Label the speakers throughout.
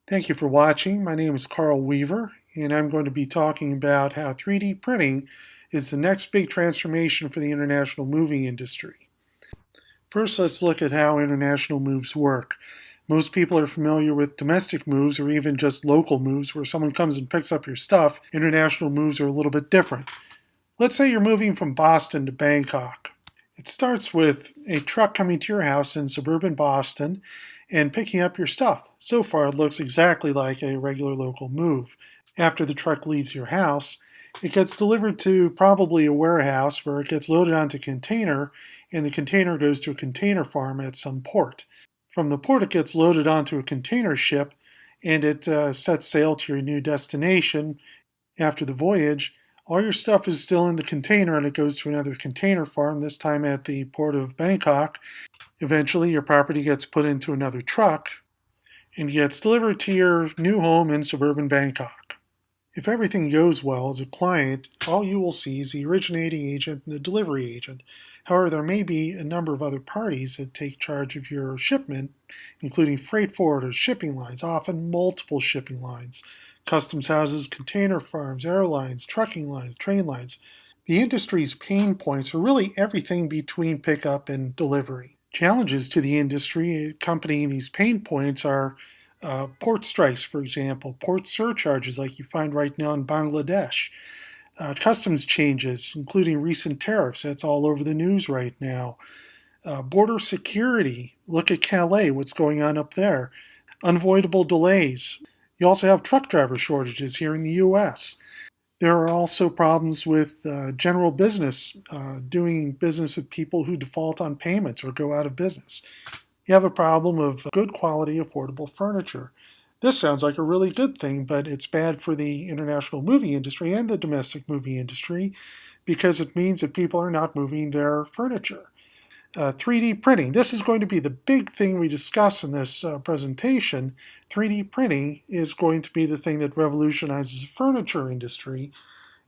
Speaker 1: Thank you for watching. My name is Carl Weaver, and I'm going to be talking about how 3D printing is the next big transformation for the international moving industry. First, let's look at how international moves work. Most people are familiar with domestic moves or even just local moves where someone comes and picks up your stuff. International moves are a little bit different. Let's say you're moving from Boston to Bangkok. It starts with a truck coming to your house in suburban Boston and picking up your stuff. So far, it looks exactly like a regular local move. After the truck leaves your house, it gets delivered to probably a warehouse where it gets loaded onto a container, and the container goes to a container farm at some port. From the port, it gets loaded onto a container ship, and it sets sail to your new destination. After the voyage, all your stuff is still in the container and it goes to another container farm, this time at the port of Bangkok. Eventually, your property gets put into another truck and gets delivered to your new home in suburban Bangkok. If everything goes well as a client, all you will see is the originating agent and the delivery agent. However, there may be a number of other parties that take charge of your shipment, including freight forwarders, shipping lines, often multiple shipping lines, customs houses, container farms, airlines, trucking lines, train lines. The industry's pain points are really everything between pickup and delivery. Challenges to the industry accompanying these pain points are port strikes, for example, port surcharges like you find right now in Bangladesh, customs changes, including recent tariffs, that's all over the news right now, border security, look at Calais, what's going on up there, unavoidable delays. You also have truck driver shortages here in the U.S. There are also problems with general business, doing business with people who default on payments or go out of business. You have a problem of good quality, affordable furniture. This sounds like a really good thing, but it's bad for the international movie industry and the domestic movie industry because it means that people are not moving their furniture. 3D printing. This is going to be the big thing we discuss in this presentation. 3D printing is going to be the thing that revolutionizes the furniture industry,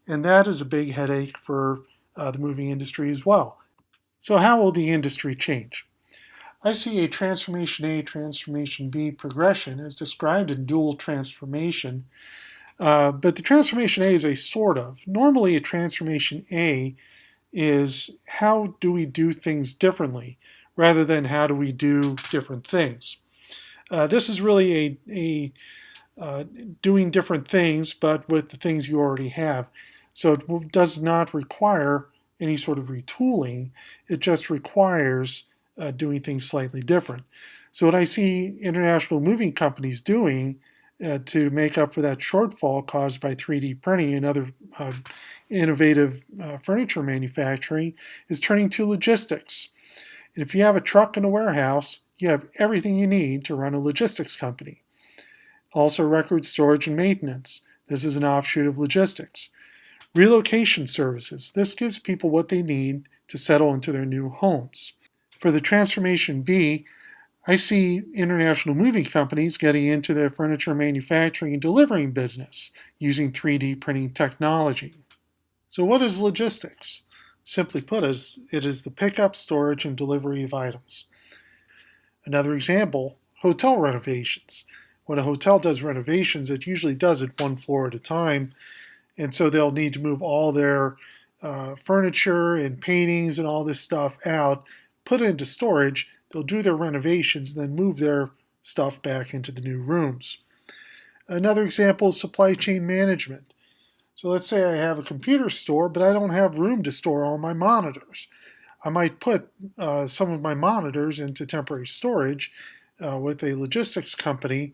Speaker 1: and that is a big headache for the movie industry as well. So how will the industry change? I see a transformation A, transformation B progression as described in dual transformation, but the transformation A is a sort of. Normally a transformation A is how do we do things differently rather than how do we do different things. This is really a doing different things but with the things you already have. So it does not require any sort of retooling. It just requires doing things slightly different. So what I see international moving companies doing to make up for that shortfall caused by 3D printing and other innovative furniture manufacturing is turning to logistics. And if you have a truck and a warehouse, you have everything you need to run a logistics company. Also record storage and maintenance. This is an offshoot of logistics. Relocation services. This gives people what they need to settle into their new homes. For the transformation B, I see international moving companies getting into the furniture manufacturing and delivering business using 3D printing technology. So what is logistics? Simply put, it is the pickup, storage, and delivery of items. Another example, hotel renovations. When a hotel does renovations, it usually does it one floor at a time, and so they'll need to move all their furniture and paintings and all this stuff out, put it into storage. They'll do their renovations, then move their stuff back into the new rooms. Another example is supply chain management. So let's say I have a computer store, but I don't have room to store all my monitors. I might put some of my monitors into temporary storage with a logistics company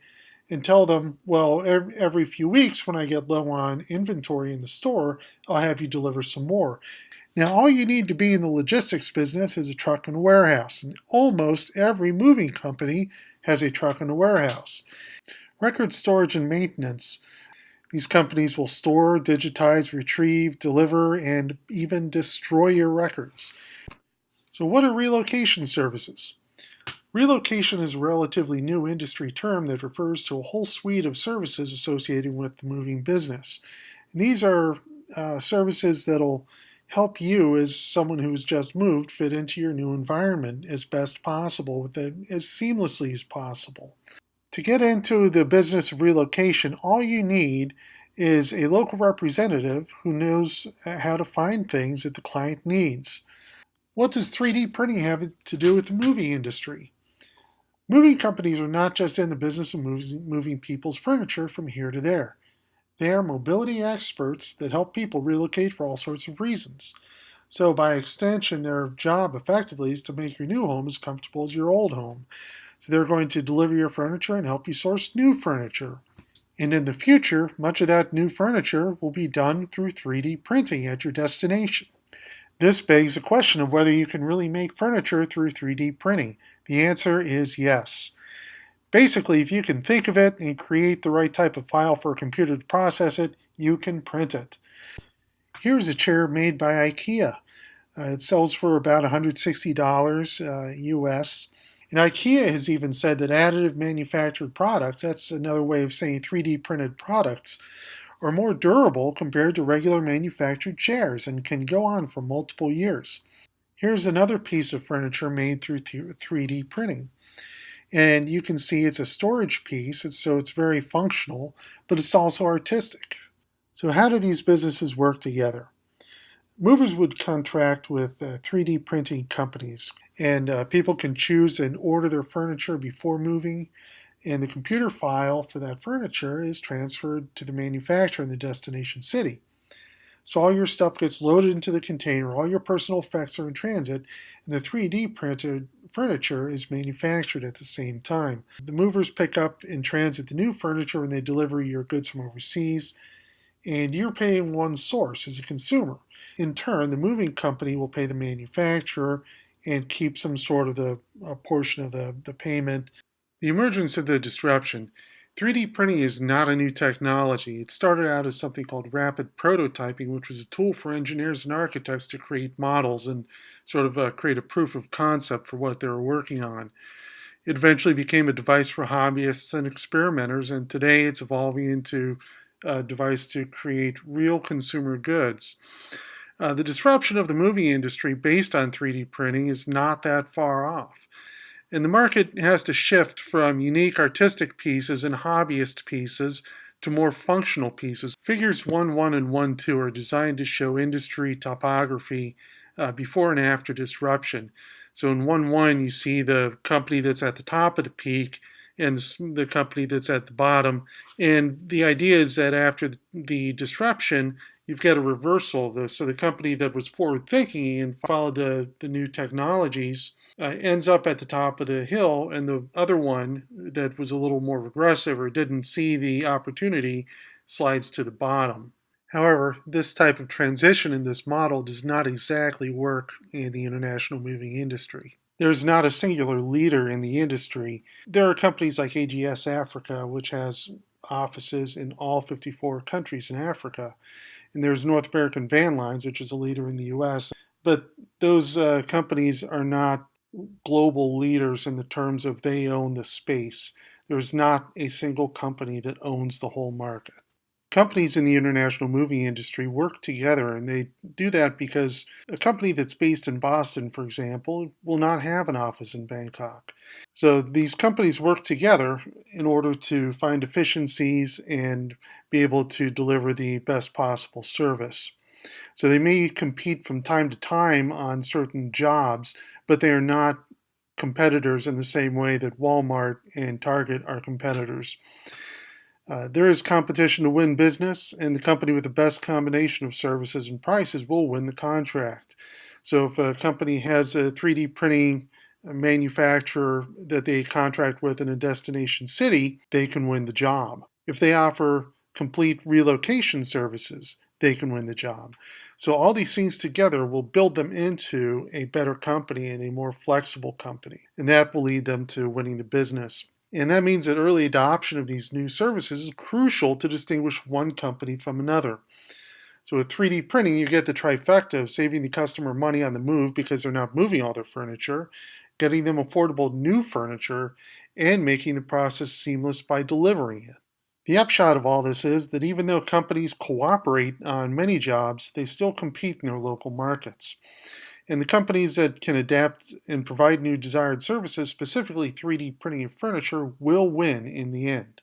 Speaker 1: and tell them, well, every few weeks when I get low on inventory in the store, I'll have you deliver some more. Now, all you need to be in the logistics business is a truck and a warehouse, and almost every moving company has a truck and a warehouse. Record storage and maintenance. These companies will store, digitize, retrieve, deliver, and even destroy your records. So what are relocation services? Relocation is a relatively new industry term that refers to a whole suite of services associated with the moving business. And these are services that'll help you as someone who's just moved fit into your new environment as best possible, as seamlessly as possible. To get into the business of relocation, all you need is a local representative who knows how to find things that the client needs. What does 3D printing have to do with the movie industry? Moving companies are not just in the business of moving people's furniture from here to there. They are mobility experts that help people relocate for all sorts of reasons. So, by extension, their job effectively is to make your new home as comfortable as your old home. So, they're going to deliver your furniture and help you source new furniture. And in the future, much of that new furniture will be done through 3D printing at your destination. This begs the question of whether you can really make furniture through 3D printing. The answer is yes. Basically, if you can think of it and create the right type of file for a computer to process it, you can print it. Here's a chair made by IKEA. It sells for about $160 US. And IKEA has even said that additive manufactured products, that's another way of saying 3D printed products, are more durable compared to regular manufactured chairs and can go on for multiple years. Here's another piece of furniture made through 3D printing. And you can see it's a storage piece, so it's very functional, but it's also artistic. So how do these businesses work together? Movers would contract with 3D printing companies, and people can choose and order their furniture before moving, and the computer file for that furniture is transferred to the manufacturer in the destination city. So all your stuff gets loaded into the container, all your personal effects are in transit, and the 3D printed furniture is manufactured at the same time. The movers pick up in transit the new furniture when they deliver your goods from overseas, and you're paying one source as a consumer. In turn, the moving company will pay the manufacturer and keep some sort of a portion of the payment. The emergence of the disruption. 3D printing is not a new technology. It started out as something called rapid prototyping, which was a tool for engineers and architects to create models and sort of create a proof of concept for what they were working on. It eventually became a device for hobbyists and experimenters, and today it's evolving into a device to create real consumer goods. The disruption of the movie industry based on 3D printing is not that far off. And the market has to shift from unique artistic pieces and hobbyist pieces to more functional pieces. Figures 1.1 and 1.2 are designed to show industry topography before and after disruption. So in 1.1 you see the company that's at the top of the peak and the company that's at the bottom. And the idea is that after the disruption, you've got a reversal of this. So the company that was forward thinking and followed the new technologies ends up at the top of the hill, and the other one that was a little more regressive or didn't see the opportunity slides to the bottom. However, this type of transition in this model does not exactly work in the international moving industry. There's not a singular leader in the industry. There are companies like AGS Africa, which has offices in all 54 countries in Africa. And there's North American Van Lines, which is a leader in the US. But those companies are not global leaders in the terms of they own the space. There's not a single company that owns the whole market. Companies in the international movie industry work together, and they do that because a company that's based in Boston, for example, will not have an office in Bangkok. So these companies work together in order to find efficiencies and be able to deliver the best possible service. So they may compete from time to time on certain jobs, but they are not competitors in the same way that Walmart and Target are competitors. There is competition to win business, and the company with the best combination of services and prices will win the contract. So if a company has a 3D printing manufacturer that they contract with in a destination city, they can win the job. If they offer complete relocation services, they can win the job. So all these things together will build them into a better company and a more flexible company, and that will lead them to winning the business. And that means that early adoption of these new services is crucial to distinguish one company from another. So with 3D printing, you get the trifecta of saving the customer money on the move because they're not moving all their furniture, getting them affordable new furniture, and making the process seamless by delivering it. The upshot of all this is that even though companies cooperate on many jobs, they still compete in their local markets. And the companies that can adapt and provide new desired services, specifically 3D printing of furniture, will win in the end.